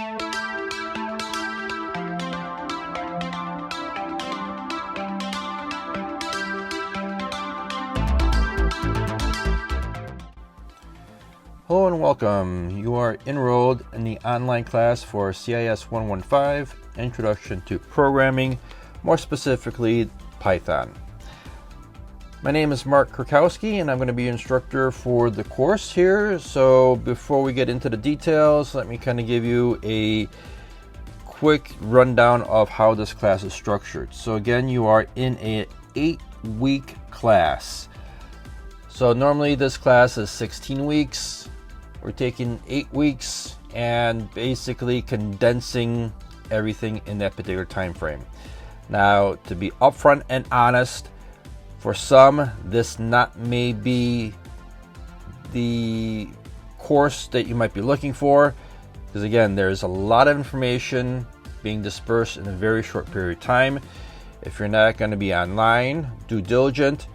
Hello and welcome. You are enrolled in the online class for CIS115, Introduction to Programming, more specifically Python. My name is Mark Krakowski and I'm going to be your instructor for the course here. So before we get into the details, let me kind of give you a quick rundown of how this class is structured. So again, you are in an 8-week class. So normally this class is 16 weeks. We're taking 8 weeks and basically condensing everything in that particular time frame. Now, to be upfront and honest, for some, this may be the course that you might be looking for, because again, there's a lot of information being dispersed in a very short period of time. If you're not going to be online, due diligent,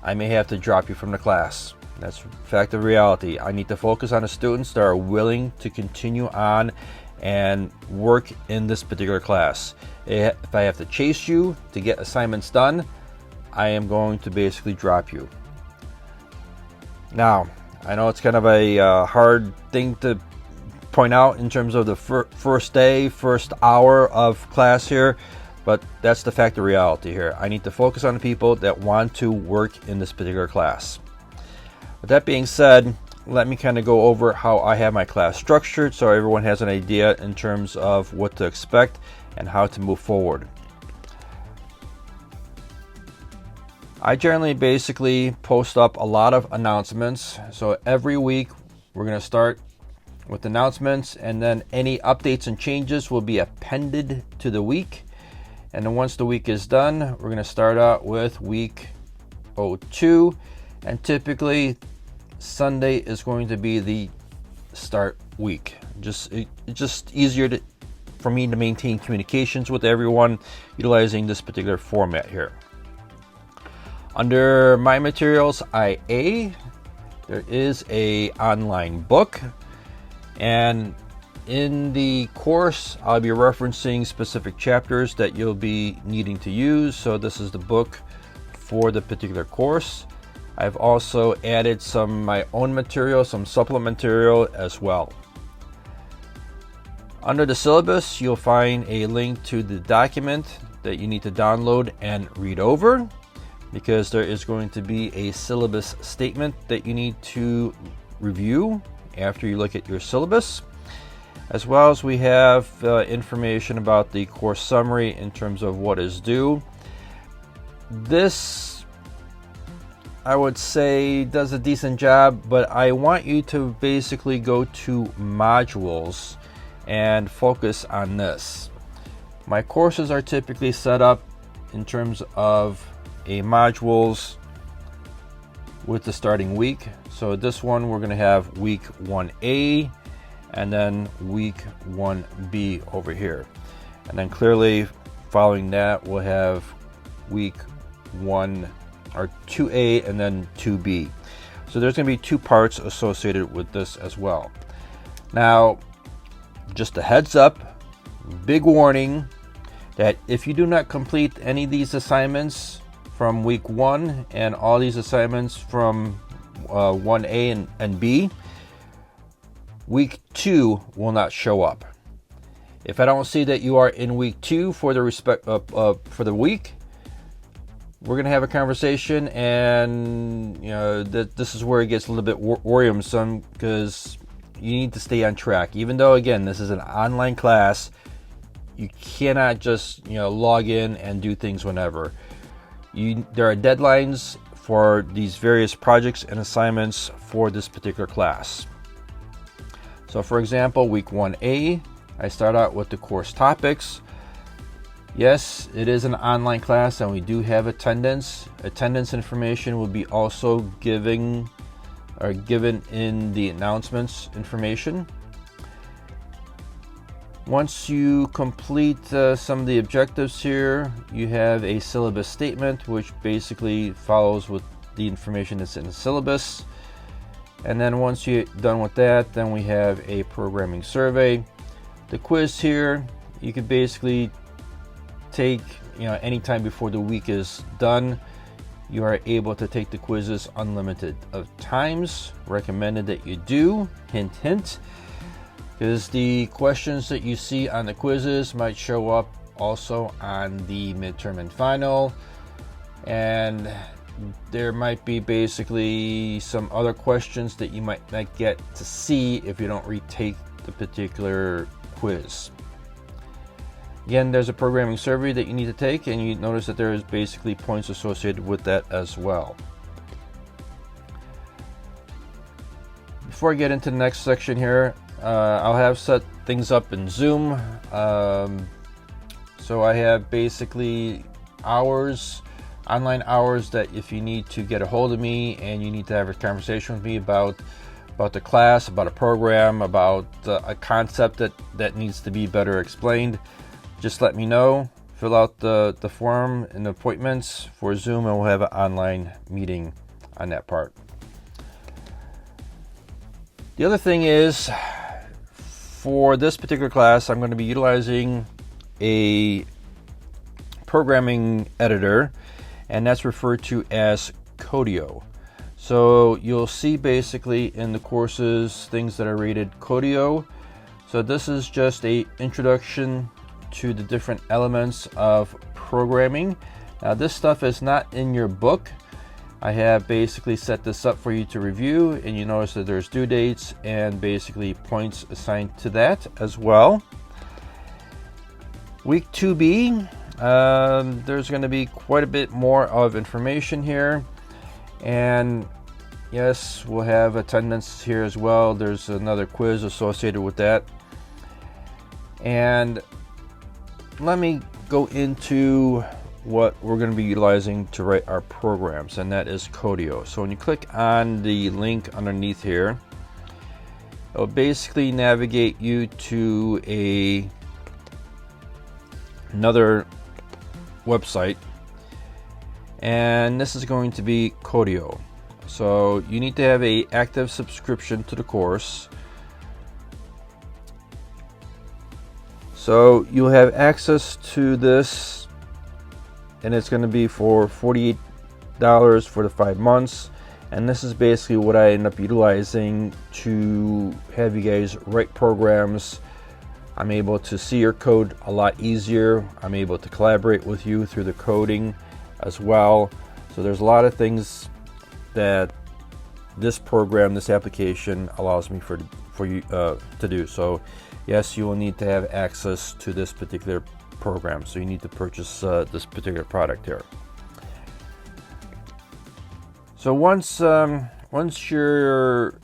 I may have to drop you from the class. That's a fact of reality. I need to focus on the students that are willing to continue on and work in this particular class. If I have to chase you to get assignments done, I am going to basically drop you. Now, I know it's kind of a hard thing to point out in terms of the first day, first hour of class here, but that's the fact of reality here. I need to focus on the people that want to work in this particular class. With that being said, let me kind of go over how I have my class structured so everyone has an idea in terms of what to expect and how to move forward. I generally basically post up a lot of announcements. So every week we're going to start with announcements, and then any updates and changes will be appended to the week. And then once the week is done, we're going to start out with week 02. And typically Sunday is going to be the start week. It's just easier for me to maintain communications with everyone utilizing this particular format here. Under my materials IA, there is a online book, and in the course I'll be referencing specific chapters that you'll be needing to use. So this is the book for the particular course. I've also added some my own material, some supplement material as well. Under the syllabus, you'll find a link to the document that you need to download and read over, because there is going to be a syllabus statement that you need to review after you look at your syllabus, as well as we have information about the course summary in terms of what is due. This, I would say, does a decent job, but I want you to basically go to modules and focus on this. My courses are typically set up in terms of a modules with the starting week. So this one we're going to have week 1A and then week 1B over here. And then clearly following that we'll have week 1 or 2A and then 2B. So there's going to be 2 parts associated with this as well. Now, just a heads up, big warning, that if you do not complete any of these assignments from week 1 and all these assignments from 1A and B, week 2 will not show up. If I don't see that you are in week 2 for the week, we're going to have a conversation, and this is where it gets a little bit worrisome, because you need to stay on track. Even though, again, this is an online class, you cannot just log in and do things whenever. There are deadlines for these various projects and assignments for this particular class. So for example, week 1A, I start out with the course topics. Yes, it is an online class and we do have attendance. Attendance information will be also given in the announcements information. Once you complete some of the objectives here, you have a syllabus statement, which basically follows with the information that's in the syllabus. And then once you're done with that, then we have a programming survey, The quiz here, you could basically take, anytime before the week is done. You are able to take the quizzes unlimited of times. Recommended that you do. Hint, hint. Because the questions that you see on the quizzes might show up also on the midterm and final. And there might be basically some other questions that you might not get to see if you don't retake the particular quiz. Again, there's a programming survey that you need to take, and you notice that there is basically points associated with that as well. Before I get into the next section here, I'll have set things up in Zoom. So I have basically online hours that if you need to get a hold of me and you need to have a conversation with me about the class, about a program, about a concept that needs to be better explained, just let me know. Fill out the form and the appointments for Zoom, and we'll have an online meeting on that part. The other thing is, for this particular class, I'm going to be utilizing a programming editor, and that's referred to as Codio. So you'll see basically in the courses things that are rated Codio. So this is just a introduction to the different elements of programming. Now this stuff is not in your book. I have basically set this up for you to review, and you notice that there's due dates and basically points assigned to that as well. Week 2B, there's going to be quite a bit more of information here, and yes, we'll have attendance here as well. There's another quiz associated with that. And let me go into what we're going to be utilizing to write our programs, and that is Codio. So when you click on the link underneath here, it'll basically navigate you to another website, and this is going to be Codio. So you need to have an active subscription to the course. So you'll have access to this, and it's going to be for $48 for the 5 months. And this is basically what I end up utilizing to have you guys write programs. I'm able to see your code a lot easier. I'm able to collaborate with you through the coding as well. So there's a lot of things that this program, this application allows me for you to do. So yes, you will need to have access to this particular program. So you need to purchase this particular product here. So once you're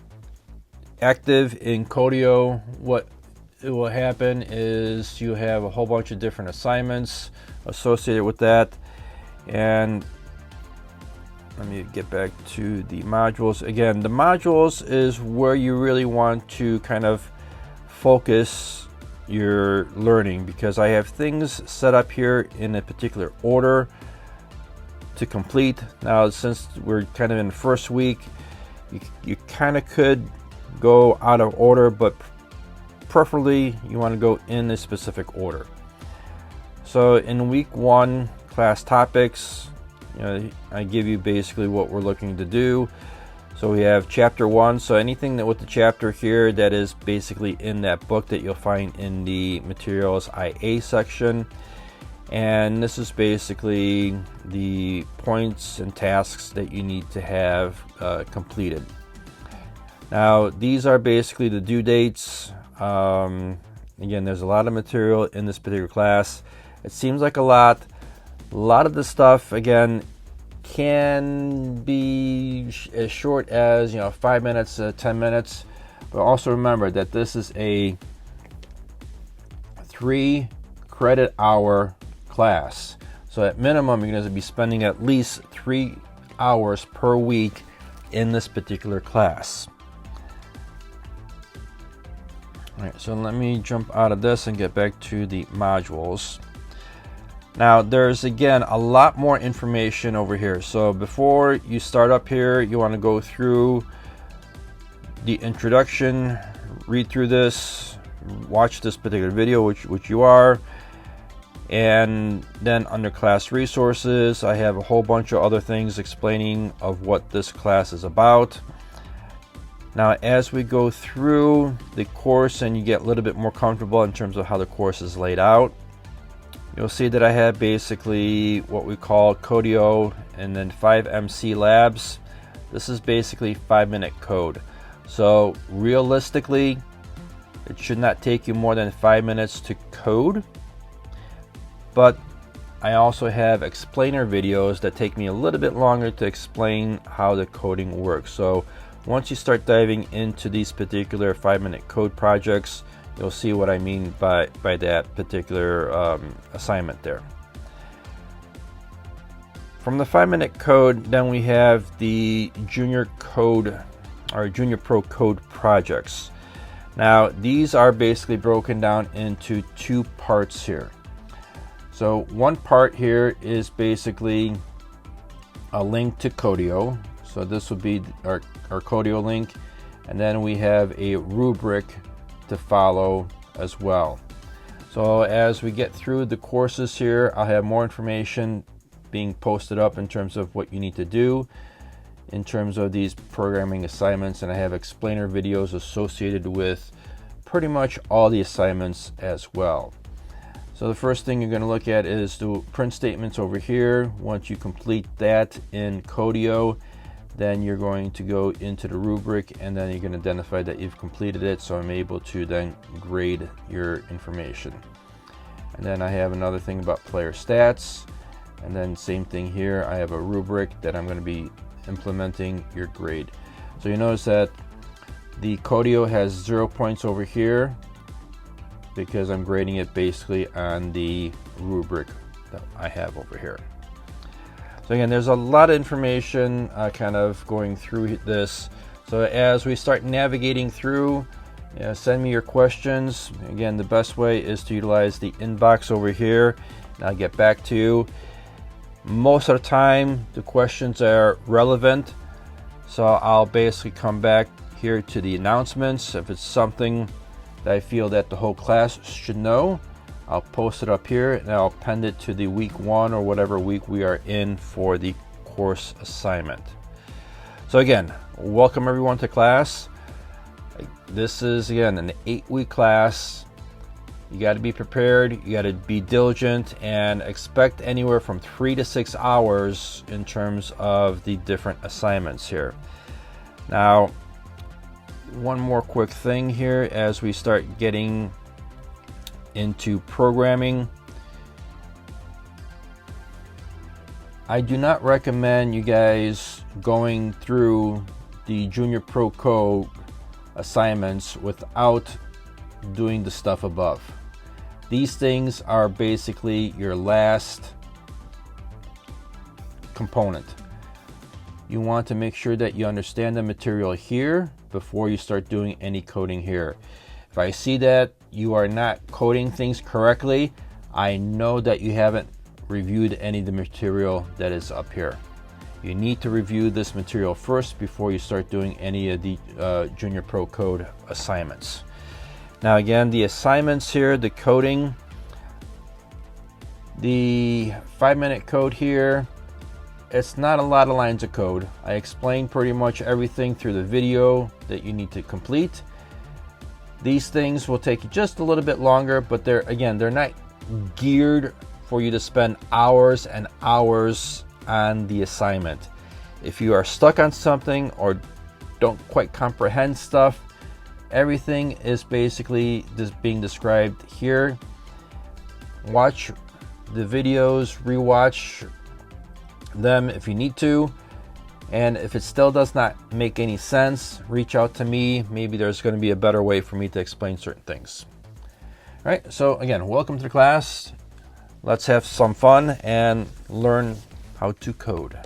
active in Codio, what it will happen is you have a whole bunch of different assignments associated with that. And let me get back to the modules. Again, the modules is where you really want to kind of focus your learning, because I have things set up here in a particular order to complete. Now, since we're kind of in the first week, you kind of could go out of order, but preferably you want to go in a specific order. So in week 1, class topics, I give you basically what we're looking to do. So we have chapter 1. So anything that with the chapter here that is basically in that book that you'll find in the materials IA section. And this is basically the points and tasks that you need to have completed. Now, these are basically the due dates. Again, there's a lot of material in this particular class. It seems like a lot. A lot of the stuff, again, can be as short as 5 minutes, 10 minutes. But also remember that this is a 3 credit hour class. So at minimum, you're going to be spending at least 3 hours per week in this particular class. All right, so let me jump out of this and get back to the modules. Now, there's again a lot more information over here. So before you start up here, you want to go through the introduction, read through this, watch this particular video, which you are. And then under class resources, I have a whole bunch of other things explaining of what this class is about. Now, as we go through the course and you get a little bit more comfortable in terms of how the course is laid out, you'll see that I have basically what we call Codio and then 5MC labs. This is basically 5-minute code. So realistically, it should not take you more than 5 minutes to code. But I also have explainer videos that take me a little bit longer to explain how the coding works. So once you start diving into these particular 5-minute code projects, you'll see what I mean by that particular assignment there. From the 5-minute code, then we have the junior code or junior pro code projects. Now these are basically broken down into 2 parts here. So one part here is basically a link to Codio. So this would be our Codio link, and then we have a rubric to follow as well. So as we get through the courses here, I'll have more information being posted up in terms of what you need to do in terms of these programming assignments, and I have explainer videos associated with pretty much all the assignments as well. So the first thing you're going to look at is the print statements over here. Once you complete that in Codio, then you're going to go into the rubric, and then you're going to identify that you've completed it, so I'm able to then grade your information. And then I have another thing about player stats, and then same thing here, I have a rubric that I'm going to be implementing your grade. So you notice that the Codio has 0 points over here because I'm grading it basically on the rubric that I have over here. So again, there's a lot of information kind of going through this. So as we start navigating through, send me your questions. Again, the best way is to utilize the inbox over here, and I'll get back to you. Most of the time, the questions are relevant, so I'll basically come back here to the announcements. If it's something that I feel that the whole class should know, I'll post it up here and I'll append it to the week 1 or whatever week we are in for the course assignment. So again, welcome everyone to class. This is again an 8-week class. You got to be prepared, you got to be diligent, and expect anywhere from 3 to 6 hours in terms of the different assignments here. Now, one more quick thing here as we start getting into programming. I do not recommend you guys going through the Junior Pro Code assignments without doing the stuff above. These things are basically your last component. You want to make sure that you understand the material here before you start doing any coding here. If I see that you are not coding things correctly, I know that you haven't reviewed any of the material that is up here. You need to review this material first before you start doing any of the Junior Pro Code assignments. Now again, the assignments here, the coding, the 5-minute code here, it's not a lot of lines of code. I explained pretty much everything through the video that you need to complete. These things will take you just a little bit longer, but they're not geared for you to spend hours and hours on the assignment. If you are stuck on something or don't quite comprehend stuff, everything is basically just being described here. Watch the videos, rewatch them if you need to, and if it still does not make any sense, reach out to me. Maybe there's going to be a better way for me to explain certain things. All right, so again, welcome to the class. Let's have some fun and learn how to code.